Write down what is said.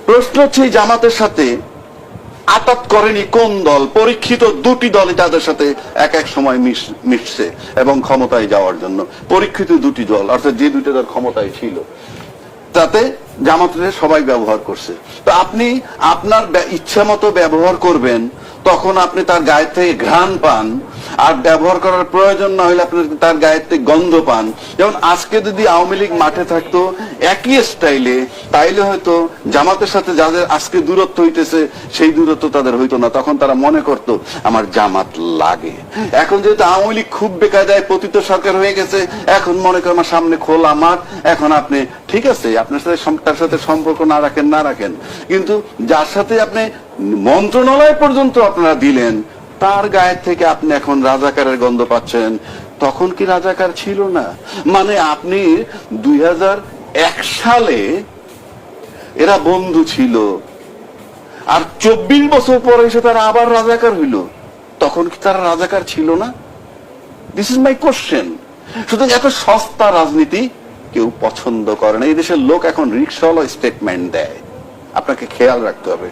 প্রশ্ন হচ্ছে জামাতের সাথে আতাত করেনি কোন দল? পরীক্ষিত দুটি দলই তাদের সাথে এক এক সময় মিশছে এবং ক্ষমতায় যাওয়ার জন্য। পরীক্ষিত দুটি দল, অর্থাৎ যে দুটি দল ক্ষমতায় ছিল, তাতে জামাতের সবাই ব্যবহার করছে। তো আপনি আপনার ইচ্ছা মতো ব্যবহার করবেন, তখন আপনি তার গায়ে থেকে ঘ্রাণ পান, আর ব্যবহার করার প্রয়োজন না হলে আপনি তার গায়ে থেকে গন্ধ পান। যেমন আজকে যদি আওয়ামী লীগ মাঠে থাকতো একই স্টাইলে, তাইলে হয়তো জামাতের সাথে যাদের আজকে দূরত্ব হইতেছে সেই দূরত্ব তাদের হইতো না। তখন তারা মনে করতো আমার জামাত লাগে। এখন যেহেতু আওয়ামী লীগ খুব বেকায়দায় পতিত সরকার হয়ে গেছে, এখন মনে করেন আমার সামনে খোলা মাঠ, এখন আপনি ঠিক আছে আপনার সাথে তার সাথে সম্পর্ক না রাখেন, কিন্তু যার সাথে আপনি মন্ত্রণালয় পর্যন্ত আপনারা দিলেন, তার গায়ের থেকে আপনি এখন রাজাকারের গন্ধ পাচ্ছেন। তখন কি রাজাকার ছিল না? মানে আপনি 2001 সালে এরা বন্ধু ছিল, আর 24 বছর পরে এসে তারা আবার রাজাকার হইল, তখন কি তারা রাজাকার ছিল না? This is my question. সুতরাং এত সস্তা রাজনীতি কেউ পছন্দ করে না। এই দেশের লোক এখন রিকশাওয়ালা স্টেটমেন্ট দেয়, আপনাকে খেয়াল রাখতে হবে।